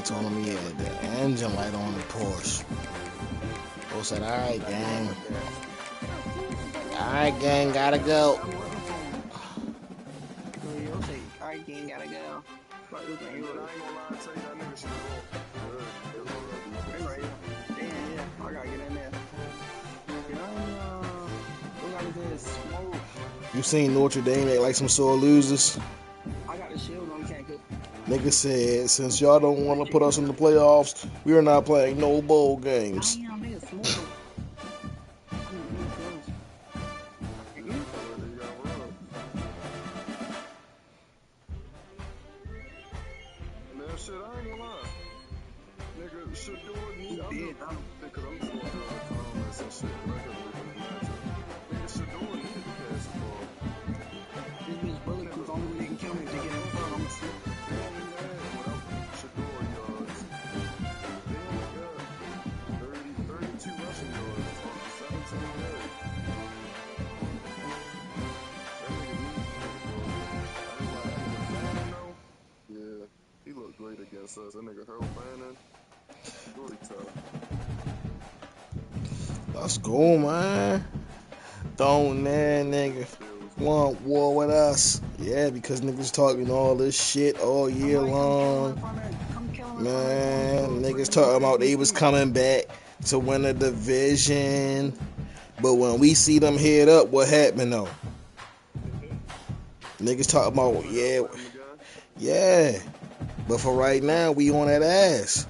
told him he had the engine light on the Porsche. Bo said, alright, gang. Alright, gang, gotta go. Alright, gang, gotta go. I ain't gonna lie, I tell you that nigga shit. Yeah, I gotta get in there. You seen Notre Dame act like some sore losers? I got the shield on, can't get. Nigga said, since y'all don't want to put us in the playoffs, we are not playing no bowl games. Damn, nigga, smoke. Shit, I ain't gonna lie. Nigga, should do it. Because I'm doing comments and shit regularly in the matchup. Nigga, should do it. Nigga, the pass the ball. This bitch bulletproof, only way they can kill me if they get in front of me. Should do it yards. Damn, yeah. 32 rushing yards. 17 yards. He looked great against us. That nigga Harold Bannon, really tough. Let's go, man. Don't that nigga want war with us? Yeah, because niggas talking all this shit all year long. Man, niggas talking about they was coming back to win a division. But when we see them head up, what happened though? Niggas talking about, yeah. But for right now, we on that ass.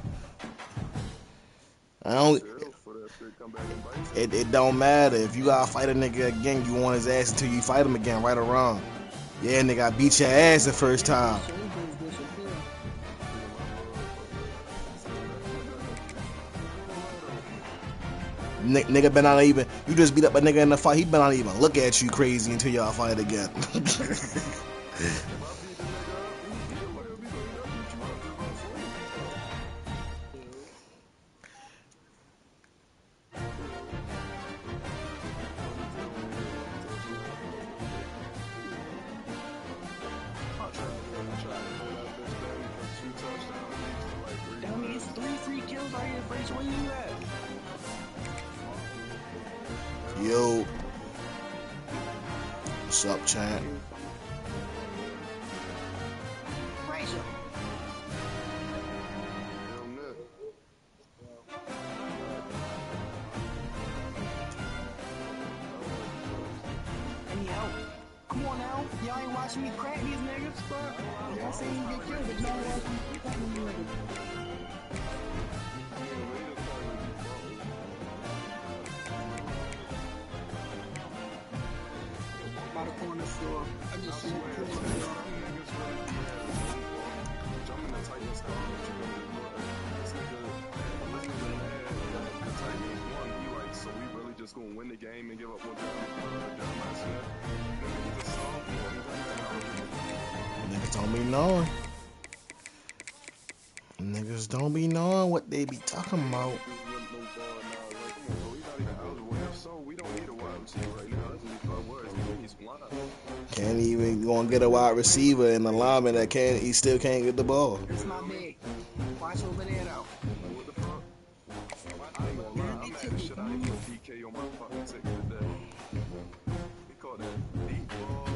It don't matter. If you gotta fight a nigga again, you want his ass until you fight him again, right or wrong. Yeah, nigga, I beat your ass the first time. Nigga been not even, you just beat up a nigga in the fight, he been not even look at you crazy until y'all fight again. Yo, what's up, champ? Come on now, y'all ain't watching me crack these niggas, bro. Y'all seen me get killed, but y'all ain't watching me crack these niggas. By the corner store. I just seen it. So we really just gonna win the game and give up one Niggas don't be knowing. Niggas don't be knowing what they be talking about. Can't even go and get a wide receiver and a lineman that he still can't get the ball. That's my big. Watch over there though. I ain't gonna lie, I'm mad as shit I ain't put DK on my fucking ticket today. He called that deep ball.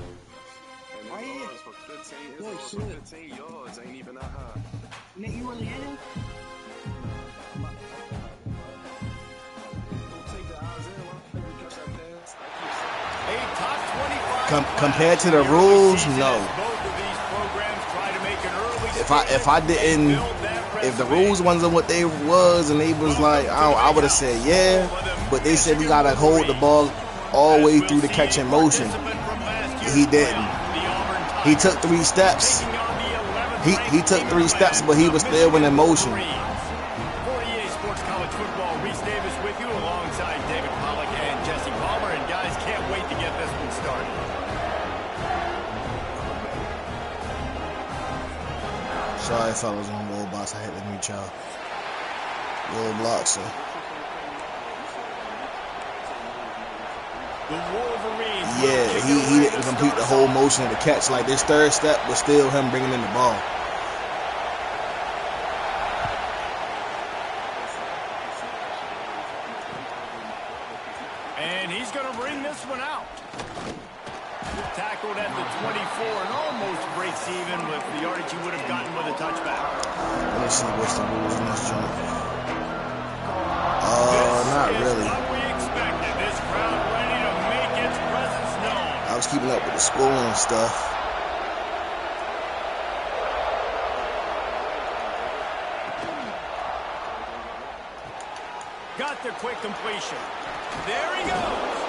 And it was for 15 yards, ain't even that high. Nick, you really in it? Compared to the rules, no. If the rules wasn't what they was and they was like, I would have said yeah, but they said we gotta hold the ball all the way through the catch in motion. He didn't. He took 3 steps. He took 3 steps, but he was still in motion. Sorry, fellas on World Box. I had to meet y'all. Little blocks, sir. Yeah, he didn't complete the whole motion of the catch. Like this third step was still him bringing in the ball. And he's going to bring this one out. Tackled at the 24 and almost breaks even with the yardage he would have gotten with a touchback. Let me see what's the rules in this joint. Not really. What we expected. This crowd ready to make its presence known. I was keeping up with the score and stuff. Got the quick completion. There he goes.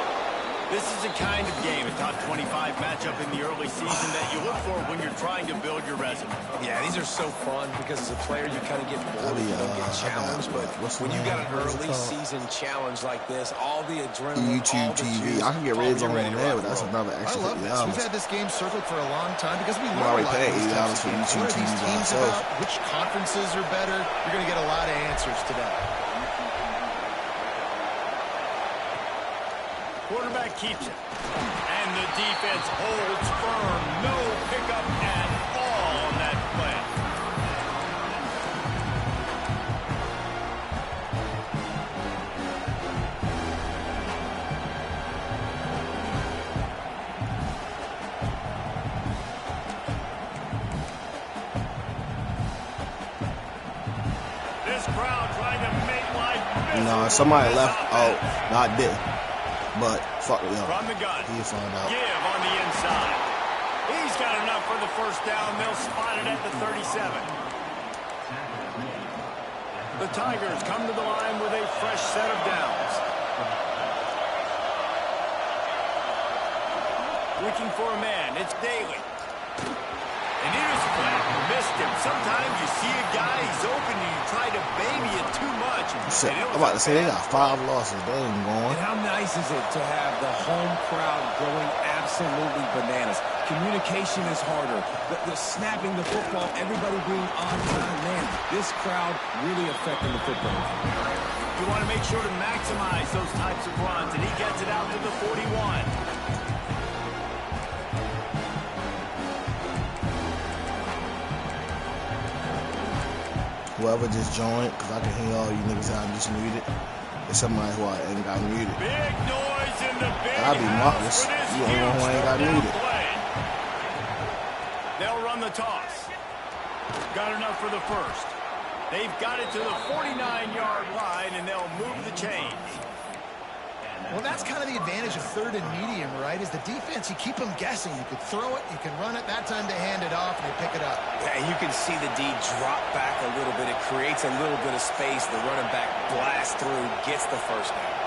This is the kind of game, a top 25 matchup in the early season that you look for when you're trying to build your resume. Yeah, these are so fun because as a player you kind of get bored, you don't get challenged. But when you got an early season challenge like this, all the adrenaline, YouTube all the TV, juice, I can get red zone on there, but that's another I extra love this. $50. We've had this game circled for a long time because we already learn a lot paid of these types $80 of games. for What are YouTube these TV teams by about? Which conferences are better? You're going to get a lot of answers today. Quarterback keeps it. And the defense holds firm. No pickup at all on that play. This crowd trying to make life miserable. No, somebody left out. No, I didn't. But fuck it, yo. From the gun. He'll find out. Give on the inside. He's got enough for the first down. They'll spot it at the 37. The Tigers come to the line with a fresh set of downs. Looking for a man. It's Daly. And he was flat. Missed him. Sometimes you see a guy, he's open, and you try to baby it too much. I'm about to say they got 5 losses. They ain't going. And how nice is it to have the home crowd going absolutely bananas? Communication is harder. The snapping the football, everybody being on time. Man, this crowd really affecting the football. You want to make sure to maximize those types of runs, and he gets it out to the 41. Whoever just joined, because I can hear all you niggas out just muted. It's somebody who I ain't got muted. Big noise in the big That'd be Marcus. You the only one who ain't got muted. They'll run the toss. Got enough for the first. They've got it to the 49-yard line, and they'll move the chains. Well, that's kind of the advantage of third and medium, right? Is the defense, you keep them guessing. You could throw it, you can run it. That time they hand it off and they pick it up. Yeah, and you can see the D drop back a little bit. It creates a little bit of space. The running back blasts through, gets the first down.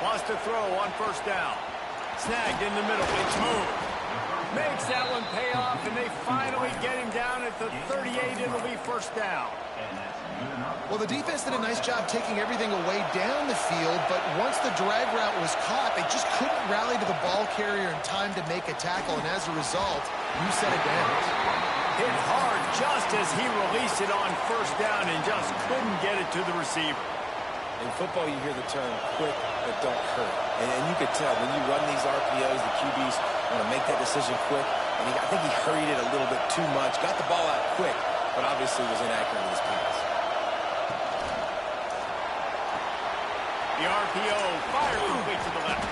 Wants to throw on first down. Snagged in the middle. It's moved. Makes that one pay off, and they finally get him down at the 38. It'll be first down. Well, the defense did a nice job taking everything away down the field, but once the drag route was caught, they just couldn't rally to the ball carrier in time to make a tackle, and as a result, you set it down. Hit hard just as he released it on first down and just couldn't get it to the receiver. In football, you hear the term quick but don't hurt. And you could tell when you run these RPOs, the QBs want to make that decision quick. And I think he hurried it a little bit too much. Got the ball out quick, but obviously was inaccurate with his pass. The RPO fires complete to the left.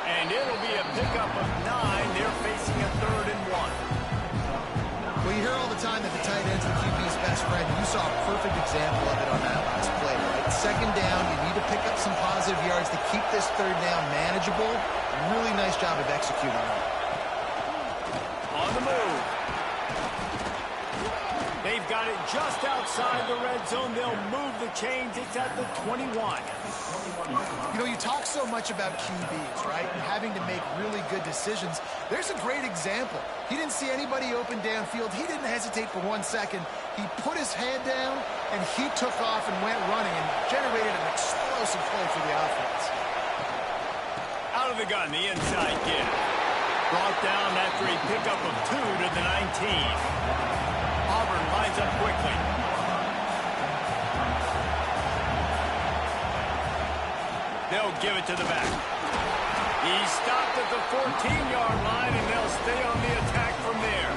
And it'll be a pickup of 9. They're facing a 3rd and 1. Well, you hear all the time that the tight end's the QB's best friend. You saw a perfect example of it on that last play, right? Second down, you need to pick up some positive yards to keep this third down manageable. Really nice job of executing that. On the move. They've got it just outside the red zone. They'll move the chains. It's at the 21. You know, you talk so much about QBs, right? And having to make really good decisions. There's a great example. He didn't see anybody open downfield. He didn't hesitate for 1 second. He put his head down, and he took off and went running and generated an explosive play for the offense. Out of the gun, the inside give. Brought down after a pickup of 2 to the 19. Auburn lines up quickly. They'll give it to the back. He stopped at the 14-yard line, and they'll stay on the attack from there.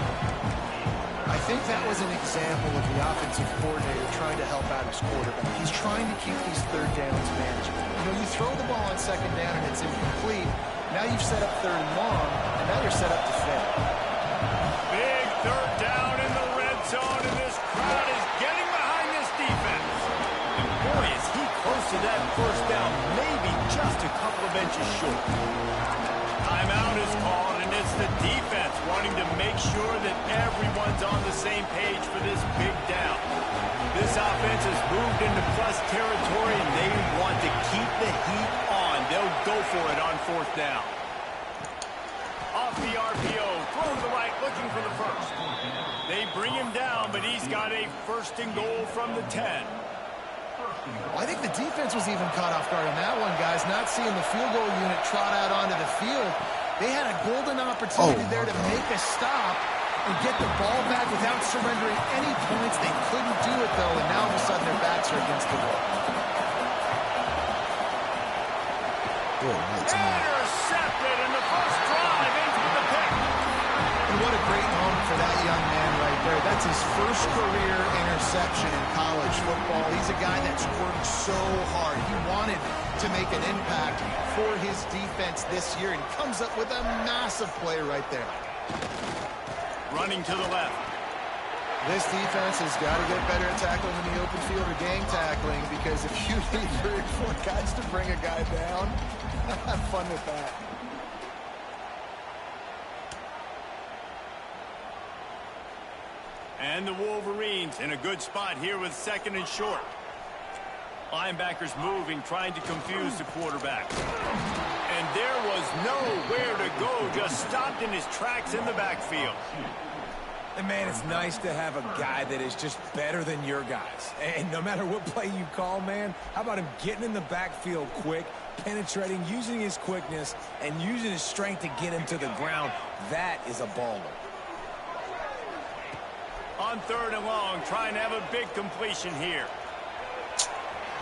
I think that was an example of the offensive coordinator trying to help out his quarterback. He's trying to keep these third downs manageable. You throw the ball on second down and it's incomplete. Now you've set up third and long, and now you're set up to fail. Big third down in the red zone, and this crowd is getting behind this defense. And boy, is he close to that first down, maybe just a couple of inches short. Timeout is called, and it's the defense wanting to make sure that everyone's on the same page for this big down. This offense has moved into plus territory, and they want to keep the heat on. They'll go for it on fourth down. Off the RPO, throw to the right, looking for the first. They bring him down, but he's got a first and goal from the 10. I think the defense was even caught off guard on that one, guys. Not seeing the field goal unit trot out onto the field. They had a golden opportunity there to make a stop and get the ball back without surrendering any points. They couldn't do it, though, and now all of a sudden their backs are against the wall. Intercepted in the first drive into the pick. And what a great moment for that young man right there. That's his first career interception in college football. He's a guy that's worked so hard. He wanted to make an impact for his defense this year and comes up with a massive play right there. Running to the left. This defense has got to get better at tackling in the open field or gang tackling, because if you need 3 or 4 guys to bring a guy down, have fun with that. And the Wolverines in a good spot here with second and short. Linebackers moving, trying to confuse the quarterback. And there was nowhere to go, just stopped in his tracks in the backfield. And, man, it's nice to have a guy that is just better than your guys. And no matter what play you call, man, how about him getting in the backfield quick, penetrating, using his quickness, and using his strength to get him to the ground? That is a baller. On third and long, trying to have a big completion here.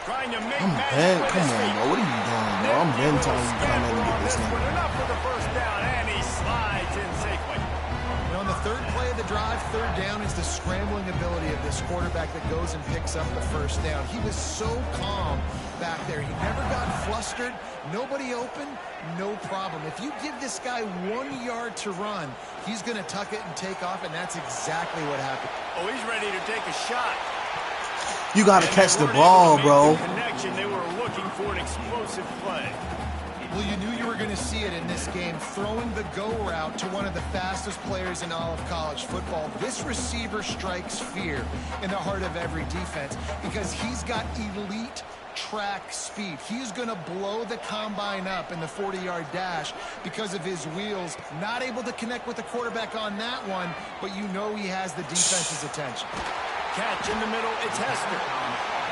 Trying to make Come on, bro. What are you doing, bro? I'm been telling you to come in and get this nigga. Enough for the first down, and he slides in safely. And on the third play of the drive, third down is the scrambling ability of this quarterback that goes and picks up the first down. He was so calm back there. He never got flustered. Nobody open, no problem. If you give this guy 1 yard to run, he's going to tuck it and take off, and that's exactly what happened. Oh, he's ready to take a shot. You got to catch the ball, bro. Connection. They were looking for an explosive play. Well, you knew you were going to see it in this game, throwing the go route to one of the fastest players in all of college football. This receiver strikes fear in the heart of every defense because he's got elite track speed. He's going to blow the combine up in the 40-yard dash because of his wheels. Not able to connect with the quarterback on that one, but you know he has the defense's attention. Catch in the middle, it's Hester.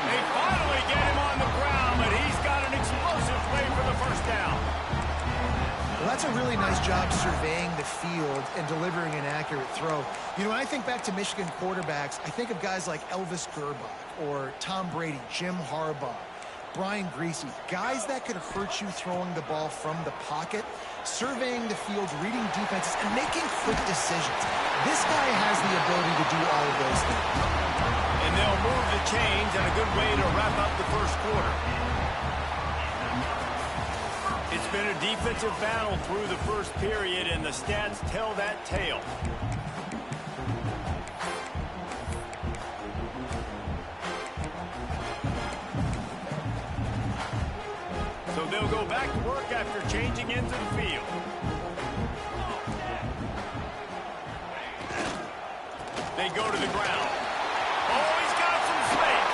They finally get him on the ground, but he's got an explosive play for the first down. Well, that's a really nice job surveying the field and delivering an accurate throw. You know, when I think back to Michigan quarterbacks, I think of guys like Elvis Gerbach or Tom Brady, Jim Harbaugh, Brian Griese, guys that could hurt you throwing the ball from the pocket, surveying the field, reading defenses, and making quick decisions. This guy has the ability to do all of those things. And they'll move the chains, and a good way to wrap up the first quarter. It's been a defensive battle through the first period, and the stats tell that tale. So they'll go back to work after changing into the field. They go to the ground. Oh, he's got some space.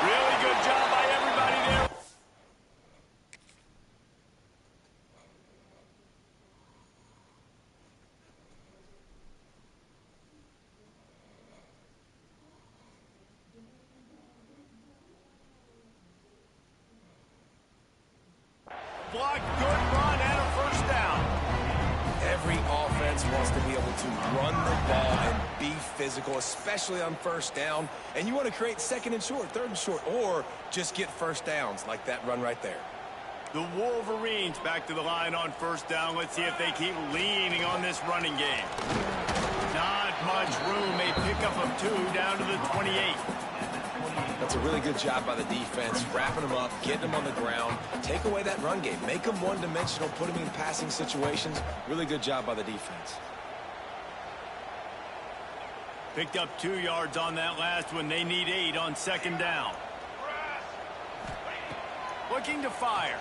Really good job by everybody there. Block, good run, and a first down. Every offense wants to be able to run the ball and be physical, especially on first down. And you want to create second and short, third and short, or just get first downs like that run right there. The Wolverines back to the line on first down. Let's see if they keep leaning on this running game. Not much room. A pickup of 2 down to the 28. That's a really good job by the defense, wrapping them up, getting them on the ground, take away that run game, make them one-dimensional, put them in passing situations. Really good job by the defense. Picked up 2 yards on that last one. They need 8 on second down. Looking to fire.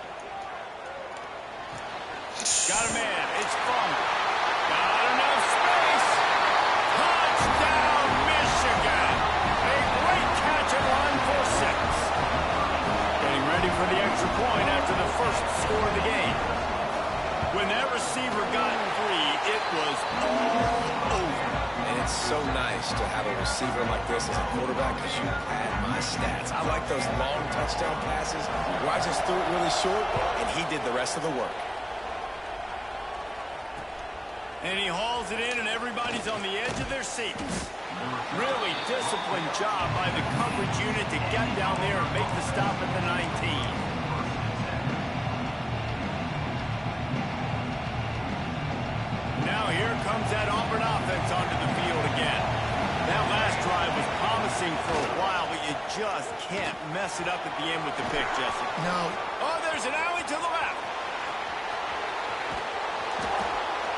Got a man. It's fumbled. Got enough space. Touchdown, Michigan. A great catch and run for 6. Getting ready for the extra point after the first score of the game. When that receiver got 3, it was all over. And it's so nice to have a receiver like this as a quarterback because you pad my stats. I like those long touchdown passes where I just threw it really short and he did the rest of the work. And he hauls it in, and everybody's on the edge of their seats. Really disciplined job by the coverage unit to get down there and make the stop at the 19. Now here comes that Auburn offense onto the field again. That last drive was promising for a while, but you just can't mess it up at the end with the pick, Jesse. No. Oh, there's an alley to the left.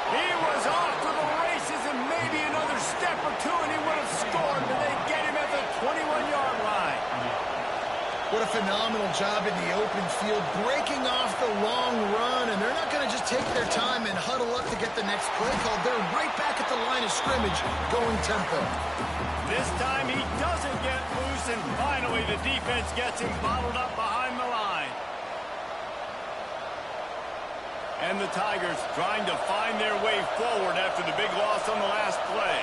He was off to the races, and maybe another step or two, and he would have scored, but they get him at the 21-yard line. What a phenomenal job in the open field, breaking off the long run, and they're not going to just take their time and huddle up to get the next play called. They're right back at the line of scrimmage, going tempo. This time he doesn't get loose, and finally the defense gets him bottled up behind the line. And the Tigers trying to find their way forward after the big loss on the last play.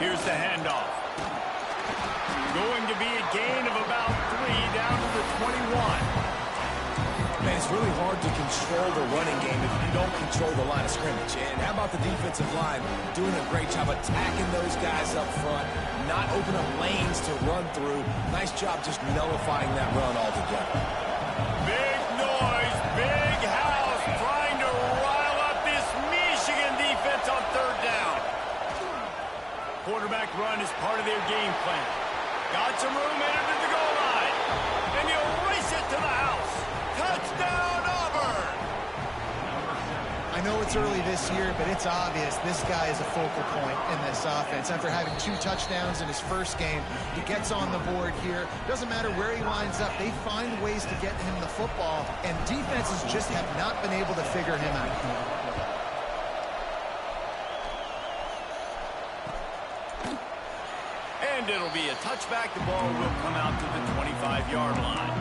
Here's the handoff. Going to be a gain of about 3 down to the 21. Man, it's really hard to control the running game if you don't control the line of scrimmage. And how about the defensive line doing a great job attacking those guys up front, not open up lanes to run through. Nice job just nullifying that run altogether. Big noise, big house, trying to rile up this Michigan defense on third down. Quarterback run is part of their game plan. Got some room headed to the goal line. And he'll race it to the house. Touchdown, Auburn! I know it's early this year, but it's obvious this guy is a focal point in this offense. After having 2 touchdowns in his first game, he gets on the board here. Doesn't matter where he lines up, they find ways to get him the football, and defenses just have not been able to figure him out. And it'll be a touchback. The ball will come out to the 25-yard line.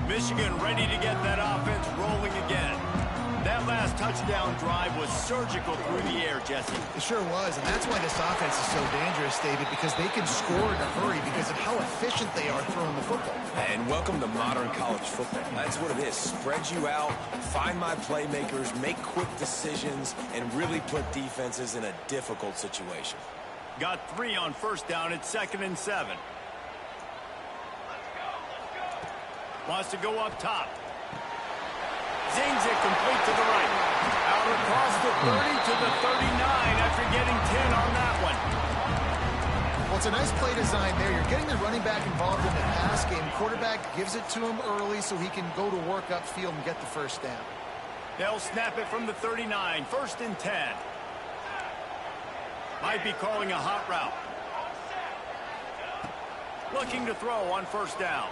Michigan ready to get that offense rolling again. That last touchdown drive was surgical through the air, Jesse. It sure was, and that's why this offense is so dangerous, David, because they can score in a hurry because of how efficient they are throwing the football. And welcome to modern college football. That's what it is. Spread you out, find my playmakers, make quick decisions, and really put defenses in a difficult situation. Got 3 on first down. It's 2nd and 7. Wants to go up top. Zings it complete to the right. Out across the 30 to the 39 after getting 10 on that one. Well, it's a nice play design there. You're getting the running back involved in the pass game. Quarterback gives it to him early so he can go to work upfield and get the first down. They'll snap it from the 39. 1st and 10. Might be calling a hot route. Looking to throw on first down.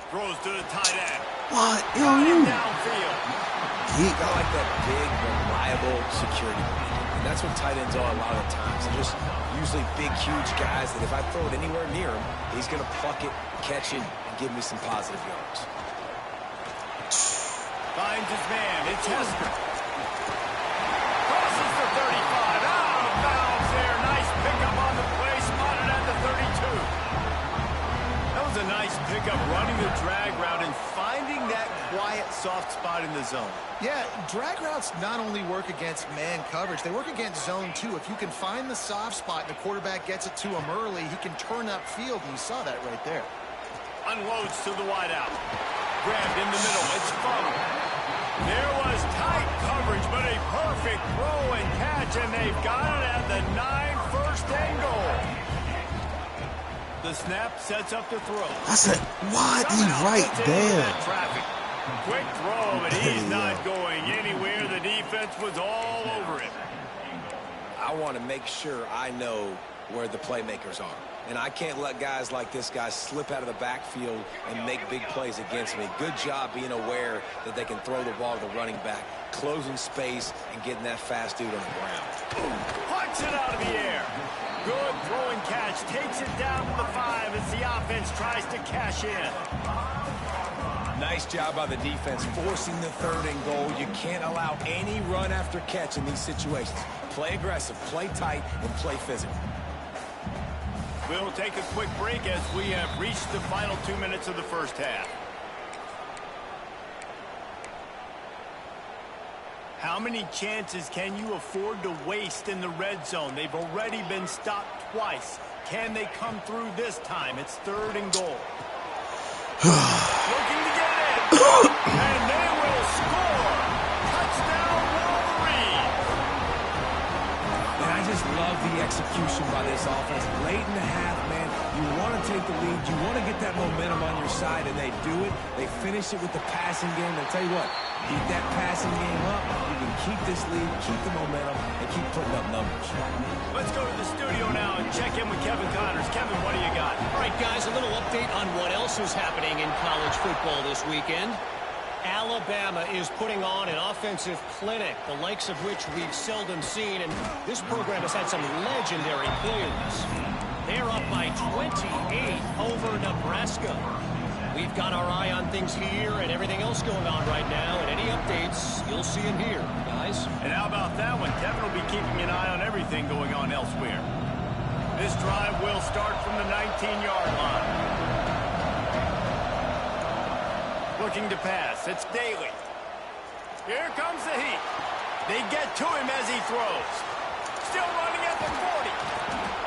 Throws to the tight end. What? Yo, Downfield. I like that big, reliable security blanket. And that's what tight ends are a lot of the times. They're just usually big, huge guys that if I throw it anywhere near him, he's going to pluck it, catch it, and give me some positive yards. Finds his man. It's Hester. Crosses the 35. Out of bounds there. Nice pickup on the play. Spotted at the 32. That was a nice pickup, running the drag route and finding that quiet, soft spot in the zone. Yeah, drag routes not only work against man coverage, they work against zone too. If you can find the soft spot and the quarterback gets it to him early, he can turn upfield, and you saw that right there. Unloads to the wideout. Grabbed in the middle. It's funneled. There was tight coverage, but a perfect throw and catch, and they've got it at the 9, first and goal. The snap sets up the throw. I said, what? He right there. Quick throw, but he's not going anywhere. The defense was all over him. I want to make sure I know where the playmakers are. And I can't let guys like this guy slip out of the backfield and make big plays against me. Good job being aware that they can throw the ball to the running back, closing space, and getting that fast dude on the ground. Punch it out of the air. Good throw and catch. Takes it down to the 5 as the offense tries to cash in. Nice job by the defense forcing the 3rd and goal. You can't allow any run after catch in these situations. Play aggressive, play tight, and play physical. We'll take a quick break as we have reached the final 2 minutes of the first half. How many chances can you afford to waste in the red zone? They've already been stopped twice. Can they come through this time? It's 3rd and goal. Looking to get in. And they will score. Touchdown, Wolverine. And I just love the execution by this offense. Late in the half, man, you want to take the lead. You want to get that momentum on your side, and they do it. They finish it with the passing game. And tell you what, keep that passing game up. You can keep this lead, keep the momentum, and keep putting up numbers. Let's go to the studio now and check in with Kevin Connors. Kevin, what do you got? All right, guys, a little update on what else is happening in college football this weekend. Alabama is putting on an offensive clinic, the likes of which we've seldom seen, and this program has had some legendary players. They're up by 28 over Nebraska. We've got our eye on things here and everything else going on right now, and any updates you'll see in here, guys. And how about that one? Kevin will be keeping an eye on everything going on elsewhere. This drive will start from the 19-yard line. Looking to pass. It's Daly. Here comes the heat. They get to him as he throws. Still running at the 40.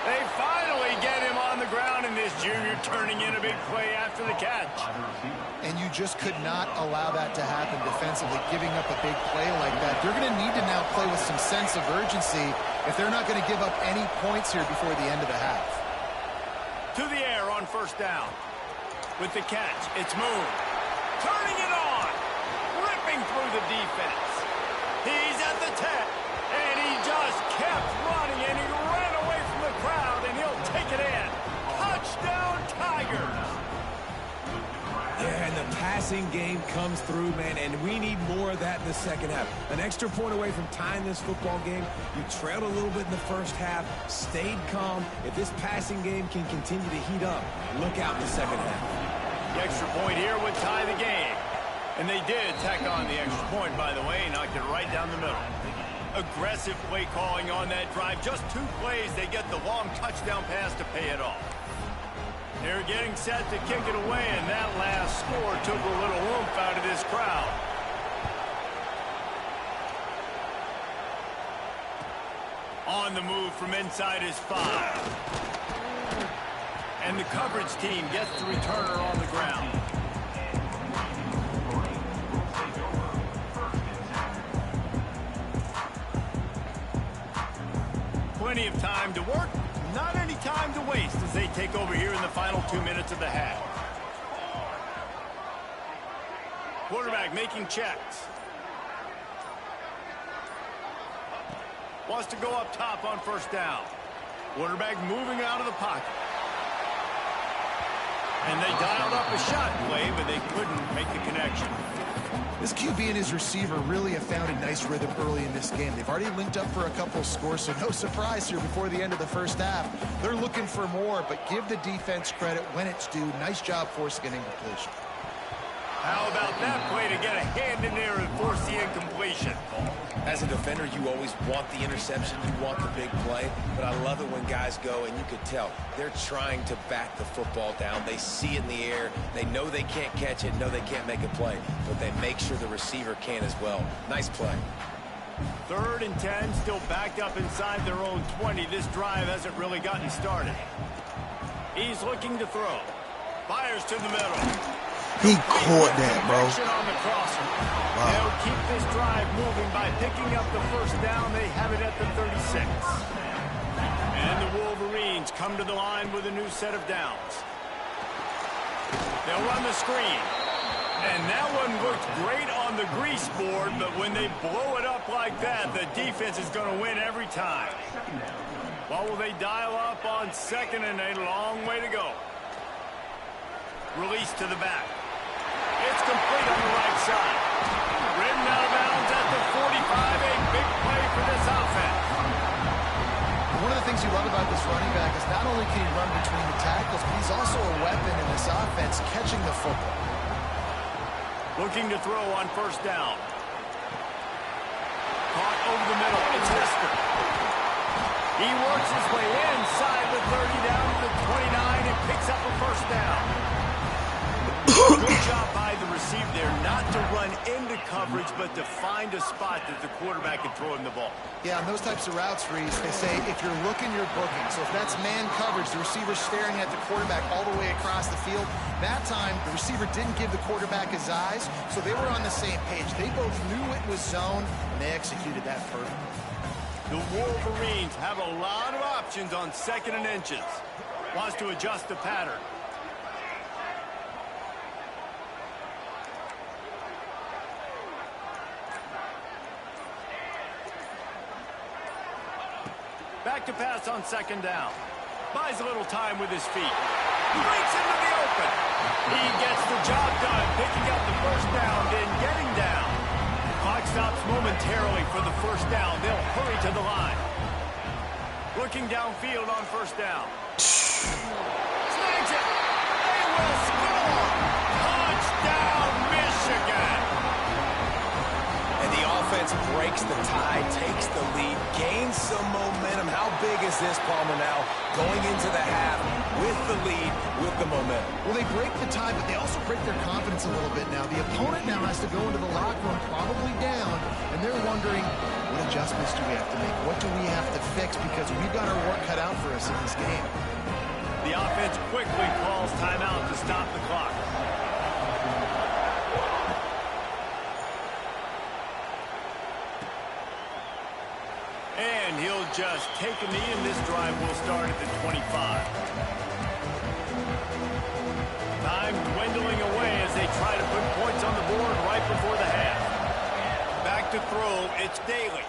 They finally get him on the ground, and this junior turning in a big play after the catch. And you just could not allow that to happen defensively, giving up a big play like that. They're going to need to now play with some sense of urgency if they're not going to give up any points here before the end of the half. To the air on first down. With the catch, it's Moon. Turning it on. Ripping through the defense. He's at the 10. And he just kept running, and he ran away from the crowd, and he'll take it in. Touchdown, Tigers. Yeah, and the passing game comes through, man, and we need more of that in the second half. An extra point away from tying this football game. You trailed a little bit in the first half, stayed calm. If this passing game can continue to heat up, look out in the second half. The extra point here would tie the game. And they did tack on the extra point, by the way, knocked it right down the middle. Aggressive play calling on that drive. Just 2 plays, they get the long touchdown pass to pay it off. They're getting set to kick it away, and that last score took a little oomph out of this crowd. On the move from inside his 5. And the coverage team gets the returner on the ground. Plenty of time to work, not any time to waste as they take over here in the final 2 minutes of the half. Quarterback making checks. Wants to go up top on first down. Quarterback moving out of the pocket. And they dialed up a shot play, but they couldn't make the connection. This QB and his receiver really have found a nice rhythm early in this game. They've already linked up for a couple of scores, so no surprise here before the end of the first half. They're looking for more, but give the defense credit when it's due. Nice job forcing an incompletion. How about that play to get a hand in there and force the incompletion? As a defender, you always want the interception, you want the big play, but I love it when guys go, and you could tell, they're trying to back the football down. They see it in the air. They know they can't catch it, know they can't make a play, but they make sure the receiver can as well. Nice play. 3rd and 10, still backed up inside their own 20. This drive hasn't really gotten started. He's looking to throw. Fires to the middle. He caught that, bro. On the crosser. Wow. They'll keep this drive moving by picking up the first down. They have it at the 36. And the Wolverines come to the line with a new set of downs. They'll run the screen. And that one looked great on the grease board, but when they blow it up like that, the defense is going to win every time. What will they dial up on second and a long way to go? Release to the back. It's complete on the right side. Ridden out of bounds at the 45. A big play for this offense. One of the things you love about this running back is not only can he run between the tackles, but he's also a weapon in this offense catching the football. Looking to throw on first down. Caught over the middle. It's Hester. He works his way inside the 30 down to the 29 and picks up a first down. Good job by the receiver there not to run into coverage, but to find a spot that the quarterback can throw him the ball. Yeah, on those types of routes, Reese, they say if you're looking, you're booking. So if that's man coverage, the receiver's staring at the quarterback all the way across the field. That time, the receiver didn't give the quarterback his eyes, so they were on the same page. They both knew it was zone, and they executed that perfectly. The Wolverines have a lot of options on second and inches. Wants to adjust the pattern. Back to pass on second down. Buys a little time with his feet. Breaks into the open. He gets the job done, picking up the first down, then getting down. Clock stops momentarily for the first down. They'll hurry to the line. Looking downfield on first down. Snags it. They will score. Touchdown, Michigan. And the offense breaks the tie, takes the lead, gains some momentum. How big is this, Palmer, now going into the half with the lead, with the momentum? Well, they break the tie, but they also break their confidence a little bit now. The opponent now has to go into the locker room probably down, and they're wondering, what adjustments do we have to make? What do we have to fix? Because we've got our work cut out for us in this game. The offense quickly calls timeout to stop the clock. And he'll just take a knee, and this drive will start at the 25. Time dwindling away as they try to put points on the board right before the half. Back to throw, it's Daly.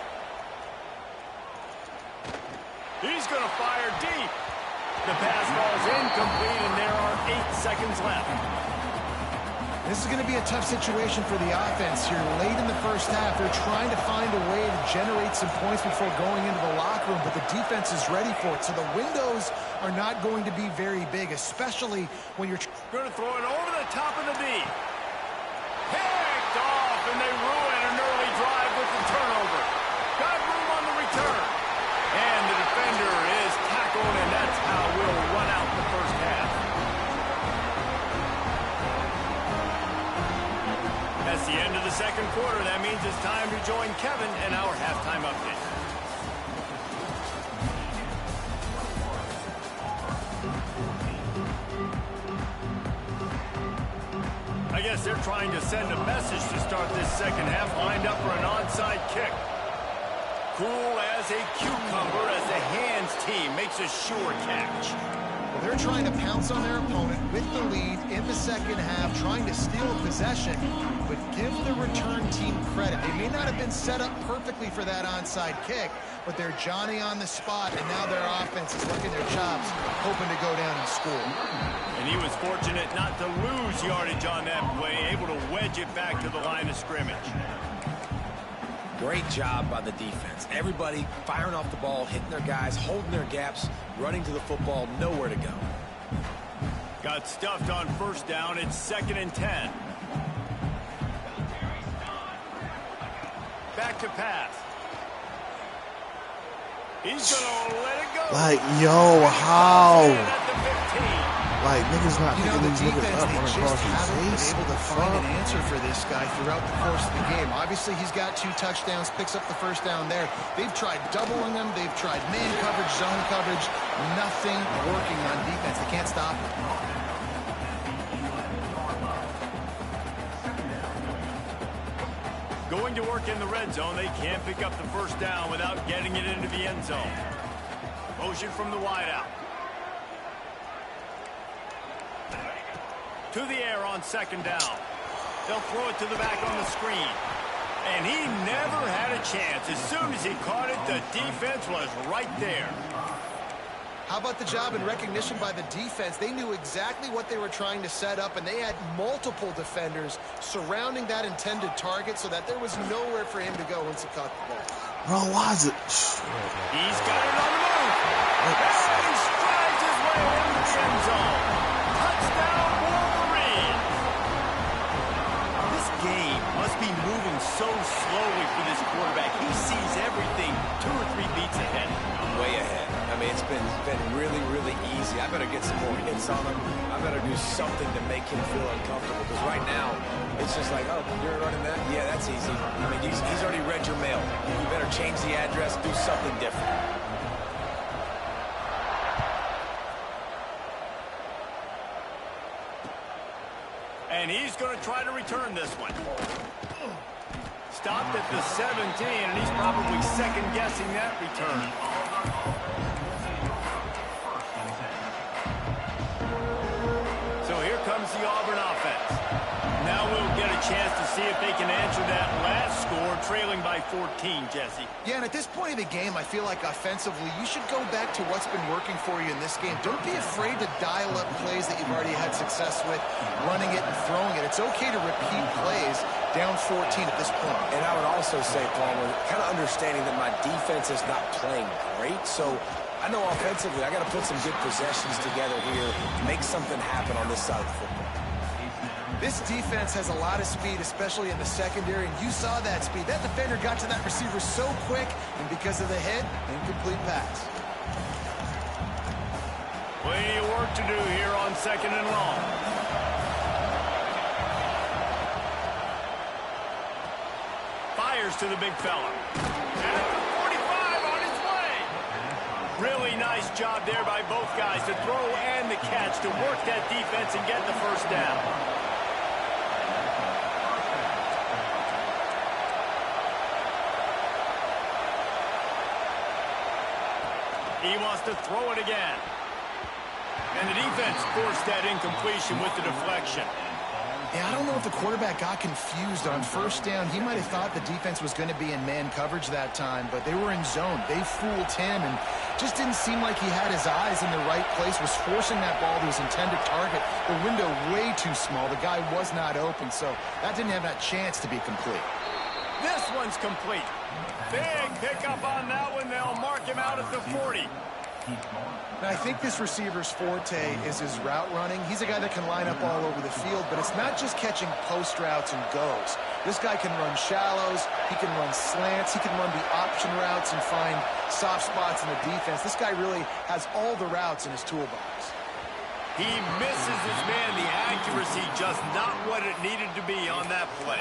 He's going to fire deep. The pass falls incomplete, and there are 8 seconds left. This is going to be a tough situation for the offense here. Late in the first half, they're trying to find a way to generate some points before going into the locker room, but the defense is ready for it. So the windows are not going to be very big, especially when you're going to throw it over the top of the knee. Picked off, and they ruin an early drive with the turnover. Got room on the return. And the defender is tackled, and that's how we'll run out the first half. That's the end of the second quarter. That means it's time to join Kevin in our halftime update. I guess they're trying to send a message to start this second half, lined up for an onside kick. Cool as a cucumber as the hands team makes a sure catch. Well, they're trying to pounce on their opponent with the lead in the second half, trying to steal possession, but give the return team credit. They may not have been set up perfectly for that onside kick, but they're Johnny on the spot, and now their offense is licking their chops, hoping to go down and score. And he was fortunate not to lose yardage on that play, able to wedge it back to the line of scrimmage. Great job by the defense. Everybody firing off the ball, hitting their guys, holding their gaps, running to the football, nowhere to go. Got stuffed on first down. It's 2nd and 10. Back to pass. He's going to let it go. Like, yo, how? At the 15. Like, niggas not picking the these niggas defense, up they on just across his haven't been face. able to find an answer for this guy throughout the course of the game. Obviously, he's got 2 touchdowns, picks up the first down there. They've tried doubling him. They've tried man coverage, zone coverage. Nothing working on defense. They can't stop him. Going to work in the red zone, they can't pick up the first down without getting it into the end zone. Motion from the wideout. To the air on second down. They'll throw it to the back on the screen. And he never had a chance. As soon as he caught it, the defense was right there. How about the job and recognition by the defense? They knew exactly what they were trying to set up, and they had multiple defenders surrounding that intended target so that there was nowhere for him to go once he caught the ball. Bro, why is it? He's got it on the move. And he strides his way into the end zone. Touchdown, Wolverine. This game must be moving so slowly for this quarterback. He sees everything 2 or 3 beats ahead. Way ahead. I mean, it's been really, really easy. I better get some more hits on him. I better do something to make him feel uncomfortable. Because right now, it's just like, oh, you're running that? Yeah, that's easy. I mean, he's already read your mail. You better change the address, do something different. And he's going to try to return this one. Stopped at the 17, and he's probably second-guessing that return. So here comes the Auburn offense. Now we'll get a chance to see if they can answer that last score, trailing by 14, Jesse. Yeah, and at this point of the game, I feel like offensively, you should go back to what's been working for you in this game. Don't be afraid to dial up plays that you've already had success with, running it and throwing it. It's okay to repeat plays down 14 at this point. And I would also say, Palmer, kind of understanding that my defense is not playing great, so I know offensively I got to put some good possessions together here, make something happen on this side of the football. This defense has a lot of speed, especially in the secondary, and you saw that speed. That defender got to that receiver so quick, and because of the hit, incomplete pass. Plenty of work to do here on second and long. Fires to the big fella. At the 45 on his way. Really nice job there by both guys to throw and the catch to work that defense and get the first down. He wants to throw it again. And the defense forced that incompletion with the deflection. Yeah, I don't know if the quarterback got confused on first down. He might have thought the defense was going to be in man coverage that time, but they were in zone. They fooled him and just didn't seem like he had his eyes in the right place, was forcing that ball to his intended target. The window way too small. The guy was not open, so that didn't have that chance to be complete. This one's complete. Big pickup on that one. They'll mark him out at the 40. Now, I think this receiver's forte is his route running. He's a guy that can line up all over the field, but it's not just catching post routes and goes. This guy can run shallows, he can run slants, he can run the option routes and find soft spots in the defense. This guy really has all the routes in his toolbox. He misses his man. The accuracy just not what it needed to be on that play.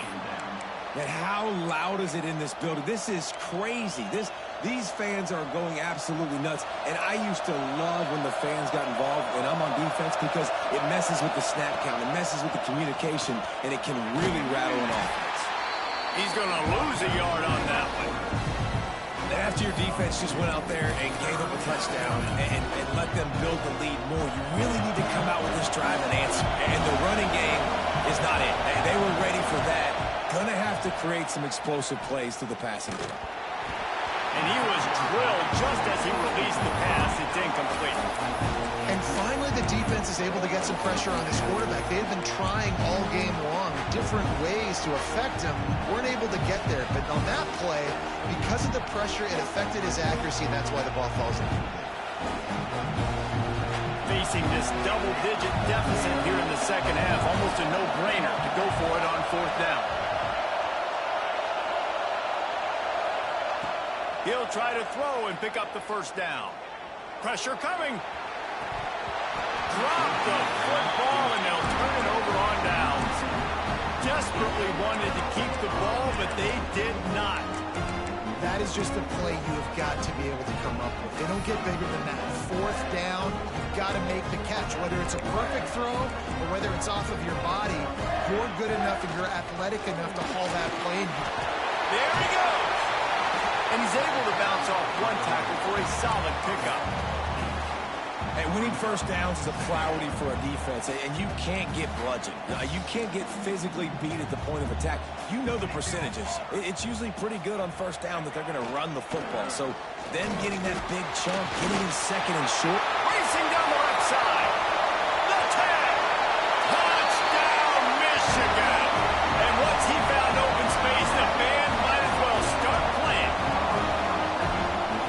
And how loud is it in this building? This is crazy. These fans are going absolutely nuts. And I used to love when the fans got involved and I'm on defense because it messes with the snap count. It messes with the communication, and it can really rattle an offense. He's going to lose a yard on that one. After your defense just went out there and gave up a touchdown and let them build the lead more, you really need to come out with this drive and answer. And the running game is not it. They were ready for that. Gonna have to create some explosive plays through the passing game. And he was drilled just as he released the pass. It's incomplete. And finally, the defense is able to get some pressure on this quarterback. They had been trying all game long different ways to affect him. Weren't able to get there. But on that play, because of the pressure, it affected his accuracy, and that's why the ball falls incomplete. Facing this double-digit deficit here in the second half, almost a no-brainer to go for it on fourth down. He'll try to throw and pick up the first down. Pressure coming. Drop the football, and they'll turn it over on downs. Desperately wanted to keep the ball, but they did not. That is just a play you have got to be able to come up with. They don't get bigger than that. Fourth down, you've got to make the catch. Whether it's a perfect throw or whether it's off of your body, you're good enough and you're athletic enough to haul that play in here. and he's able to bounce off one tackle for a solid pickup. Hey, winning first downs is a priority for a defense, and you can't get bludgeoned. You can't get physically beat at the point of attack. You know the percentages. It's usually pretty good on first down that they're going to run the football. So them getting that big chunk, getting in second and short. Racing down the left side. The tag. Touchdown, Michigan. And once he found open space, the band might as well start playing.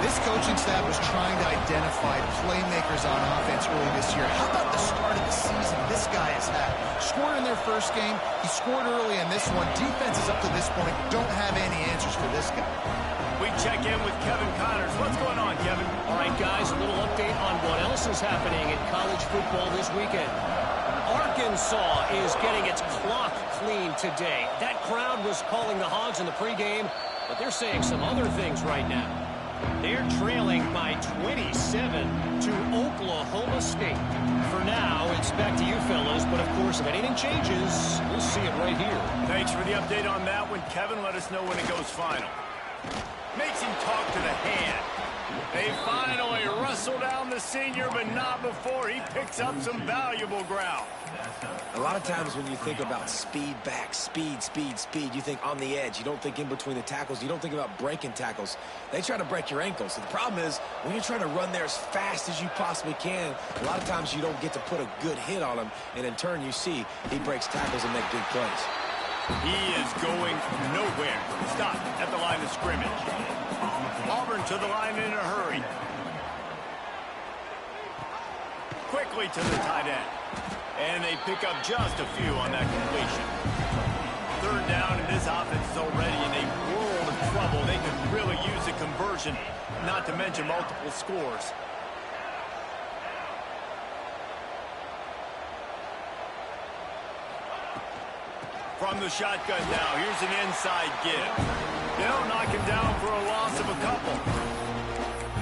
This coaching staff was trying to identify playmakers on offense early this year. How about the start of the season this guy has had? Scored in their first game. He scored early in this one. Defenses up to this point don't have any answers for this guy. We check in with Kevin Connors. What's going on, Kevin? All right, guys, a little update on what else is happening in college football this weekend. Arkansas is getting its clock cleaned today. That crowd was calling the Hogs in the pregame, but they're saying some other things right now. They're trailing by 27 to Oklahoma State. For now, it's back to you fellas, but of course, if anything changes, we'll see it right here. Thanks for the update on that one, Kevin. Let us know when it goes final. Makes him talk to the hand. They finally wrestle down the senior, but not before he picks up some valuable ground. A lot of times when you think about speed back, speed, you think on the edge. You don't think in between the tackles. You don't think about breaking tackles. They try to break your ankles. So the problem is when you're trying to run there as fast as you possibly can, a lot of times you don't get to put a good hit on him, and in turn you see he breaks tackles and makes big plays. He is going nowhere. Stop at the line of scrimmage. Auburn to the line in a hurry. Quickly to the tight end. And they pick up just a few on that completion. Third down, and this offense is already in a world of trouble. They could really use a conversion, not to mention multiple scores. From the shotgun now, here's an inside give. They'll knock him down for a loss of a couple.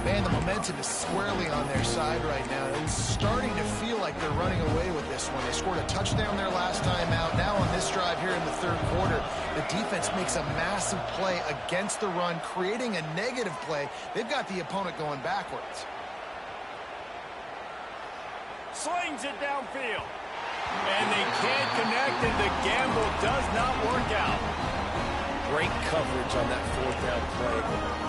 Man, the momentum is squarely on their side right now. It's starting to feel like they're running away with this one. They scored a touchdown their last time out. Now on this drive here in the third quarter, the defense makes a massive play against the run, creating a negative play. They've got the opponent going backwards. Slings it downfield. And they can't connect, and the gamble does not work out. Great coverage on that fourth down play.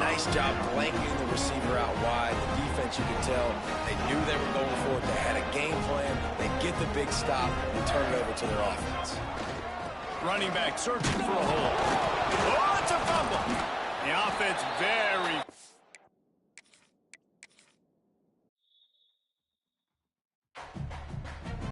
Nice job blanketing the receiver out wide. The defense, you could tell, they knew they were going for it. They had a game plan. They get the big stop and turn it over to their offense. Running back searching for a hole.